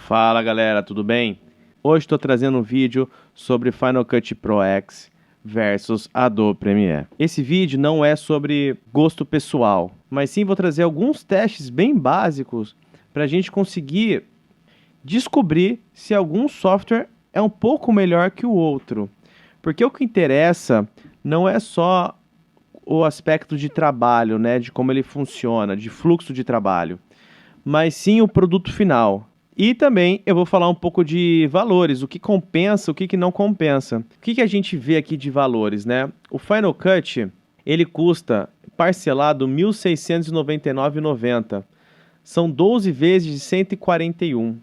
Fala galera, tudo bem? Hoje estou trazendo um vídeo sobre Final Cut Pro X versus Adobe Premiere. Esse vídeo não é sobre gosto pessoal, mas sim vou trazer alguns testes bem básicos para a gente conseguir descobrir se algum software é um pouco melhor que o outro. Porque o que interessa não é só o aspecto de trabalho, né, de como ele funciona, de fluxo de trabalho, mas sim o produto final. E também eu vou falar um pouco de valores, o que compensa, o que não compensa. O que a gente vê aqui de valores, né? O Final Cut, ele custa parcelado R$ 1.699,90. São 12 vezes de R$ 141,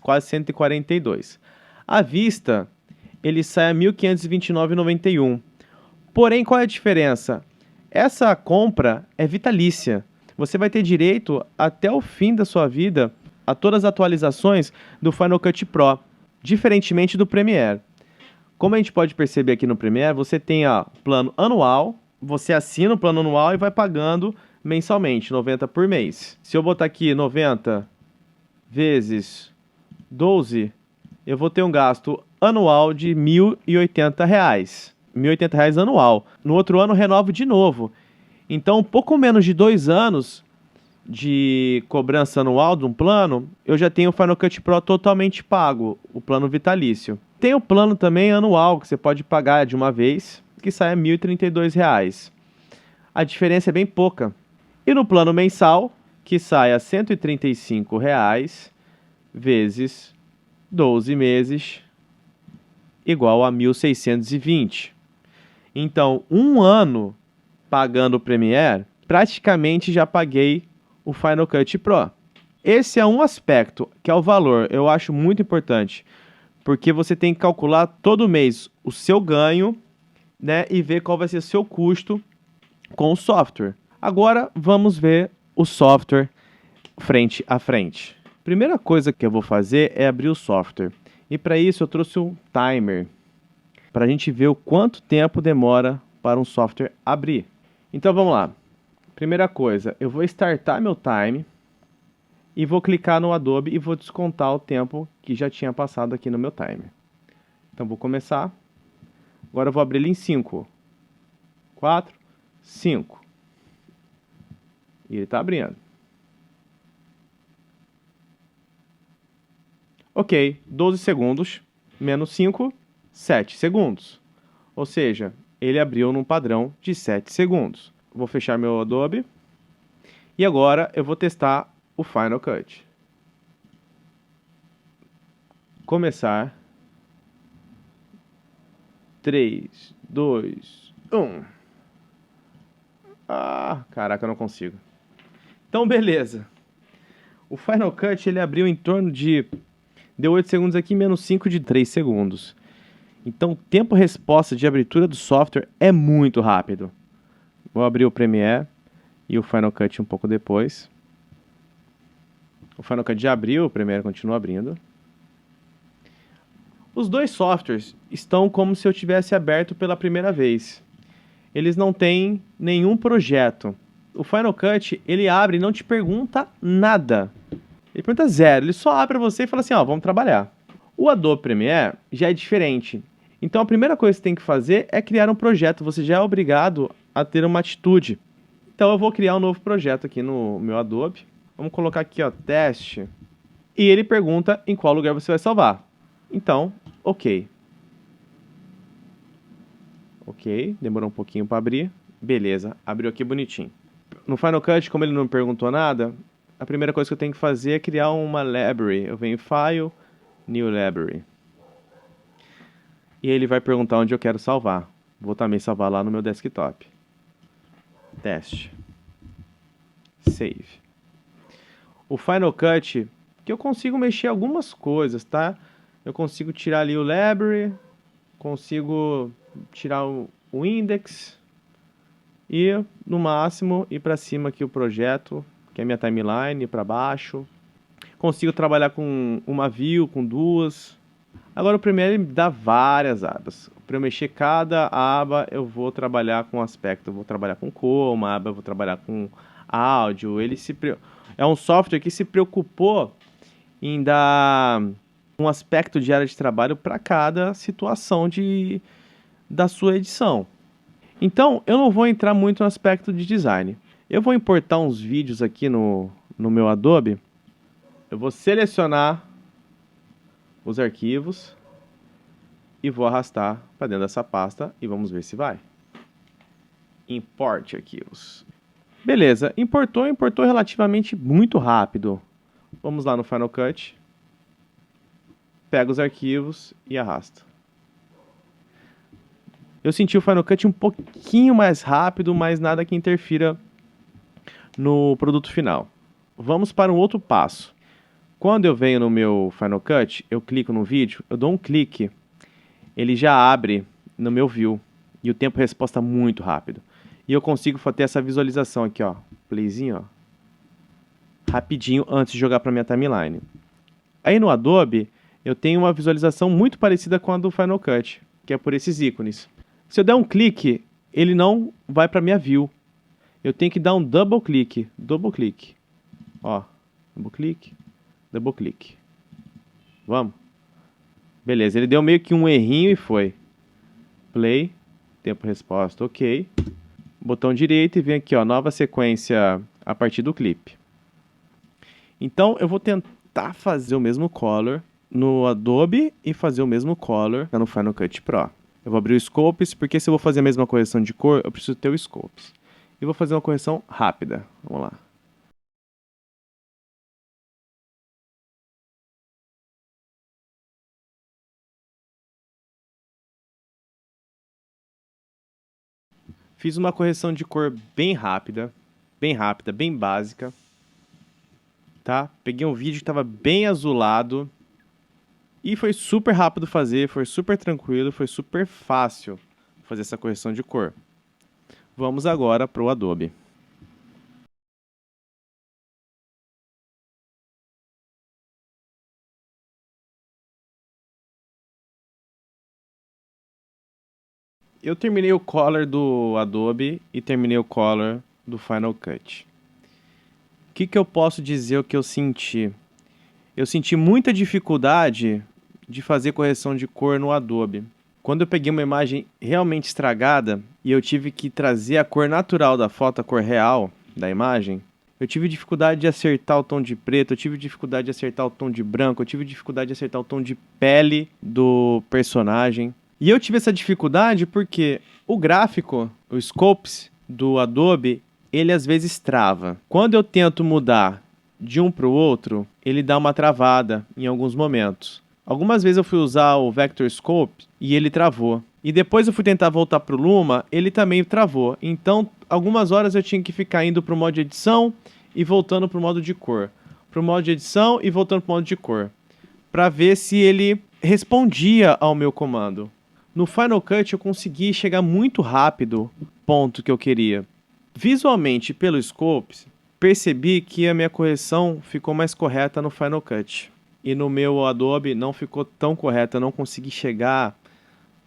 quase 142. À vista, ele sai a R$ 1.529,91. Porém, qual é a diferença? Essa compra é vitalícia. Você vai ter direito até o fim da sua vida a todas as atualizações do Final Cut Pro, diferentemente do Premiere. Como a gente pode perceber aqui no Premiere, você tem plano anual, você assina o plano anual e vai pagando mensalmente, 90 por mês. Se eu botar aqui 90 vezes 12, eu vou ter um gasto anual de R$ 1.080. R$ 1.080 anual. No outro ano, renovo de novo. Então, um pouco menos de 2 anos de cobrança anual de um plano, eu já tenho o Final Cut Pro totalmente pago, o plano vitalício. Tem o plano também anual, que você pode pagar de uma vez, que sai a R$ 1.032. A diferença é bem pouca. E no plano mensal, que sai a R$ 135 vezes 12 meses, igual a 1.620. Então, um ano pagando o Premiere, praticamente já paguei o Final Cut Pro. Esse é um aspecto, que é o valor, eu acho muito importante, porque você tem que calcular todo mês o seu ganho, né, e ver qual vai ser o seu custo com o software. Agora vamos ver o software frente a frente. Primeira coisa que eu vou fazer é abrir o software. E para isso eu trouxe um timer, para a gente ver o quanto tempo demora para um software abrir. Então vamos lá. Primeira coisa, eu vou startar meu time e vou clicar no Adobe e vou descontar o tempo que já tinha passado aqui no meu timer. Então vou começar. Agora eu vou abrir ele em 5, 4, 5. E ele está abrindo. Ok, 12 segundos, menos 5, 7 segundos. Ou seja, ele abriu num padrão de 7 segundos. Vou fechar meu Adobe. E agora eu vou testar o Final Cut. Começar. 3, 2, 1. Ah, caraca, eu não consigo. Então, beleza. O Final Cut, ele abriu em torno de... Deu 8 segundos aqui, menos 5 de 3 segundos. Então, o tempo-resposta de abertura do software é muito rápido. Vou abrir o Premiere e o Final Cut um pouco depois. O Final Cut já abriu, o Premiere continua abrindo. Os dois softwares estão como se eu tivesse aberto pela primeira vez. Eles não têm nenhum projeto. O Final Cut, ele abre e não te pergunta nada. Ele pergunta zero, ele só abre para você e fala assim, ó, vamos trabalhar. O Adobe Premiere já é diferente. Então a primeira coisa que você tem que fazer é criar um projeto. Você já é obrigado a ter uma atitude. Então eu vou criar um novo projeto aqui no meu Adobe. Vamos colocar aqui, ó, teste. E ele pergunta em qual lugar você vai salvar. Então, ok. Ok, demorou um pouquinho para abrir. Beleza, abriu aqui bonitinho. No Final Cut, como ele não perguntou nada, a primeira coisa que eu tenho que fazer é criar uma library. Eu venho em File, New Library. E ele vai perguntar onde eu quero salvar. Vou também salvar lá no meu desktop. Teste. Save. O Final Cut, que eu consigo mexer algumas coisas, tá? Eu consigo tirar ali o library, consigo tirar o index e, no máximo, ir para cima aqui o projeto, que é a minha timeline, para baixo. Consigo trabalhar com uma view, com duas. Agora o Premiere me dá várias abas. Para eu mexer cada aba, eu vou trabalhar com aspecto. Eu vou trabalhar com cor, uma aba eu vou trabalhar com áudio. É um software que se preocupou em dar um aspecto de área de trabalho para cada situação da sua edição. Então, eu não vou entrar muito no aspecto de design. Eu vou importar uns vídeos aqui no meu Adobe. Eu vou selecionar os arquivos e vou arrastar para dentro dessa pasta e vamos ver se vai. Import arquivos. Beleza, importou relativamente muito rápido. Vamos lá no Final Cut. Pega os arquivos e arrasta. Eu senti o Final Cut um pouquinho mais rápido, mas nada que interfira no produto final. Vamos para um outro passo. Quando eu venho no meu Final Cut, eu clico no vídeo, eu dou um clique, ele já abre no meu view e o tempo de resposta é muito rápido. E eu consigo ter essa visualização aqui, ó, playzinho, ó, rapidinho antes de jogar para minha timeline. Aí no Adobe, eu tenho uma visualização muito parecida com a do Final Cut, que é por esses ícones. Se eu der um clique, ele não vai para minha view. Eu tenho que dar um double clique, ó, double clique. Vamos? Beleza, ele deu meio que um errinho e foi. Play, tempo resposta, ok. Botão direito e vem aqui, ó, nova sequência a partir do clipe. Então eu vou tentar fazer o mesmo color no Adobe e fazer o mesmo color no Final Cut Pro. Eu vou abrir o Scopes, porque se eu vou fazer a mesma correção de cor, eu preciso ter o Scopes. E vou fazer uma correção rápida. Vamos lá. Fiz uma correção de cor bem rápida, bem básica. Tá? Peguei um vídeo que estava bem azulado. E foi super rápido fazer, foi super tranquilo, foi super fácil fazer essa correção de cor. Vamos agora para o Adobe. Eu terminei o color do Adobe e terminei o color do Final Cut. O que eu posso dizer o que eu senti? Eu senti muita dificuldade de fazer correção de cor no Adobe. Quando eu peguei uma imagem realmente estragada e eu tive que trazer a cor natural da foto, a cor real da imagem, eu tive dificuldade de acertar o tom de preto, eu tive dificuldade de acertar o tom de branco, eu tive dificuldade de acertar o tom de pele do personagem. E eu tive essa dificuldade porque o gráfico, o Scopes do Adobe, ele às vezes trava. Quando eu tento mudar de um para o outro, ele dá uma travada em alguns momentos. Algumas vezes eu fui usar o Vector Scope e ele travou. E depois eu fui tentar voltar para o Luma, ele também travou. Então, algumas horas eu tinha que ficar indo para o modo de edição e voltando para o modo de cor. Para o modo de edição e voltando para o modo de cor. Para ver se ele respondia ao meu comando. No Final Cut eu consegui chegar muito rápido no ponto que eu queria. Visualmente, pelo Scopes, percebi que a minha correção ficou mais correta no Final Cut. E no meu Adobe não ficou tão correta, eu não consegui chegar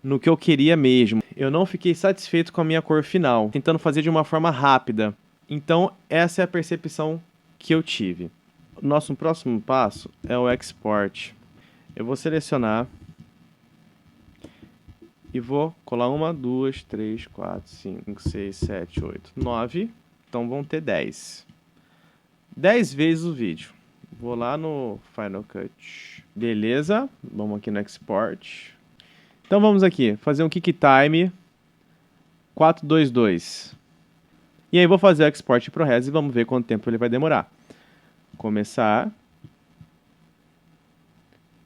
no que eu queria mesmo. Eu não fiquei satisfeito com a minha cor final, tentando fazer de uma forma rápida. Então, essa é a percepção que eu tive. O nosso próximo passo é o Export. Eu vou selecionar e vou colar 1, 2, 3, 4, 5, 6, 7, 8, 9. Então vão ter 10. 10 vezes o vídeo. Vou lá no Final Cut. Beleza. Vamos aqui no Export. Então vamos aqui. Fazer um QuickTime 422. E aí vou fazer o Export ProRes e vamos ver quanto tempo ele vai demorar. Começar.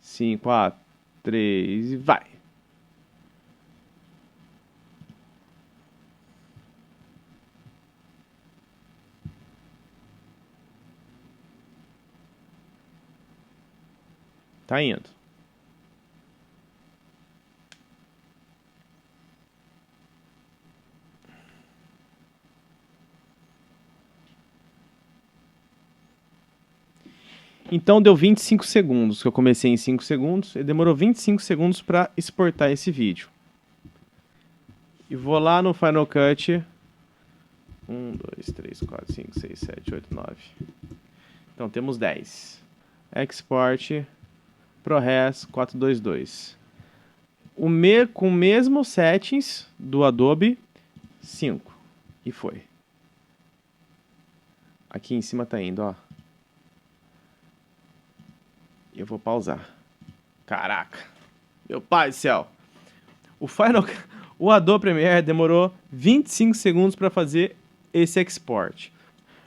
5, 4, 3 e vai. Tá indo. Então deu 25 segundos, que eu comecei em 5 segundos, e demorou 25 segundos para exportar esse vídeo. E vou lá no Final Cut. 1, 2, 3, 4, 5, 6, 7, 8, 9. Então temos 10. Export ProRes 422. Com o mesmo settings do Adobe 5. E foi. Aqui em cima tá indo, ó. Eu vou pausar. Caraca. Meu pai do céu. O Adobe Premiere demorou 25 segundos para fazer esse export.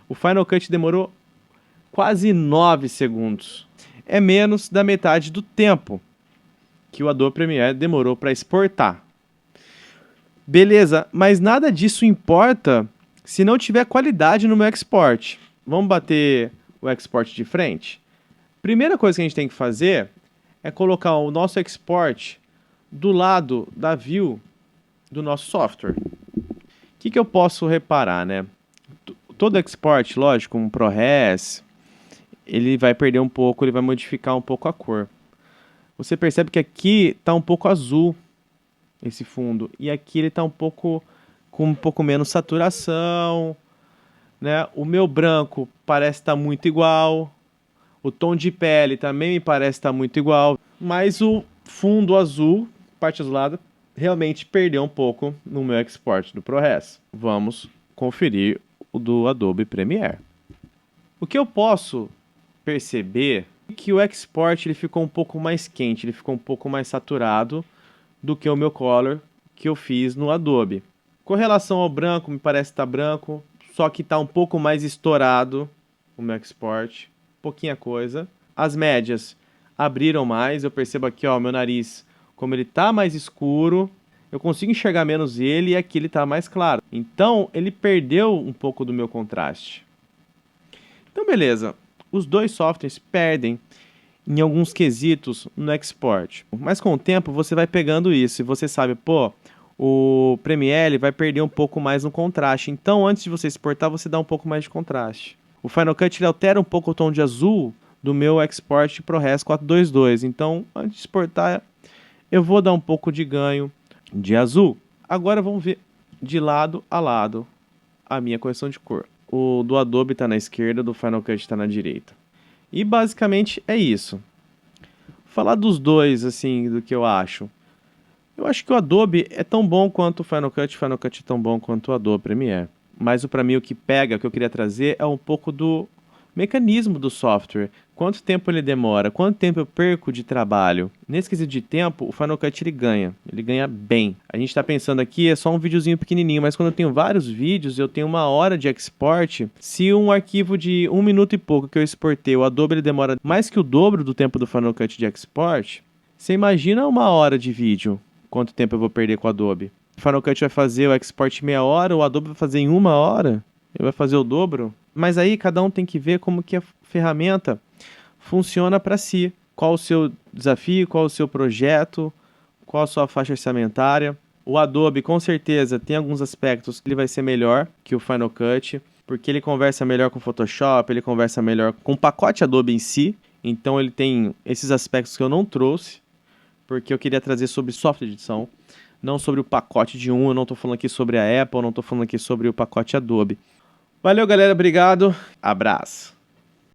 O Final Cut demorou quase 9 segundos. É menos da metade do tempo que o Adobe Premiere demorou para exportar. Beleza, mas nada disso importa se não tiver qualidade no meu export. Vamos bater o export de frente? Primeira coisa que a gente tem que fazer é colocar o nosso export do lado da view do nosso software. O que eu posso reparar, né? Todo export, lógico, um ProRes, ele vai perder um pouco, ele vai modificar um pouco a cor. Você percebe que aqui está um pouco azul esse fundo, e aqui ele está com um pouco menos saturação, né? O meu branco parece estar muito igual, o tom de pele também me parece estar muito igual, mas o fundo azul, parte azulada, realmente perdeu um pouco no meu export do ProRes. Vamos conferir o do Adobe Premiere. O que eu posso perceber é que o export ele ficou um pouco mais quente, ele ficou um pouco mais saturado do que o meu color que eu fiz no Adobe. Com relação ao branco, me parece estar branco, só que está um pouco mais estourado o meu export, pouquinha coisa. As médias abriram mais, eu percebo aqui, ó, meu nariz, como ele está mais escuro, eu consigo enxergar menos ele e aqui ele está mais claro. Então, ele perdeu um pouco do meu contraste. Então, beleza. Os dois softwares perdem em alguns quesitos no export. Mas com o tempo, você vai pegando isso e você sabe, pô, o Premiere vai perder um pouco mais no contraste. Então, antes de você exportar, você dá um pouco mais de contraste. O Final Cut ele altera um pouco o tom de azul do meu export ProRes 422. Então, antes de exportar, eu vou dar um pouco de ganho de azul. Agora vamos ver de lado a lado a minha correção de cor. O do Adobe está na esquerda, do Final Cut está na direita. E basicamente é isso. Falar dos dois, assim, do que eu acho. Eu acho que o Adobe é tão bom quanto o Final Cut é tão bom quanto o Adobe Premiere. Mas para mim o que pega, o que eu queria trazer é um pouco do mecanismo do software. Quanto tempo ele demora, quanto tempo eu perco de trabalho. Nesse quesito de tempo, o Final Cut ele ganha bem. A gente está pensando aqui, é só um videozinho pequenininho, mas quando eu tenho vários vídeos, eu tenho 1 hora de export. Se um arquivo de 1 minuto e pouco que eu exportei, o Adobe ele demora mais que o dobro do tempo do Final Cut de export, você imagina 1 hora de vídeo, quanto tempo eu vou perder com o Adobe. O Final Cut vai fazer o export em meia hora, o Adobe vai fazer em 1 hora, ele vai fazer o dobro. Mas aí cada um tem que ver como que a ferramenta funciona para si. Qual o seu desafio, qual o seu projeto, qual a sua faixa orçamentária. O Adobe com certeza tem alguns aspectos que ele vai ser melhor que o Final Cut, porque ele conversa melhor com o Photoshop, ele conversa melhor com o pacote Adobe em si. Então ele tem esses aspectos que eu não trouxe, porque eu queria trazer sobre software de edição, não sobre o pacote de eu não estou falando aqui sobre a Apple, não estou falando aqui sobre o pacote Adobe. Valeu, galera. Obrigado. Abraço.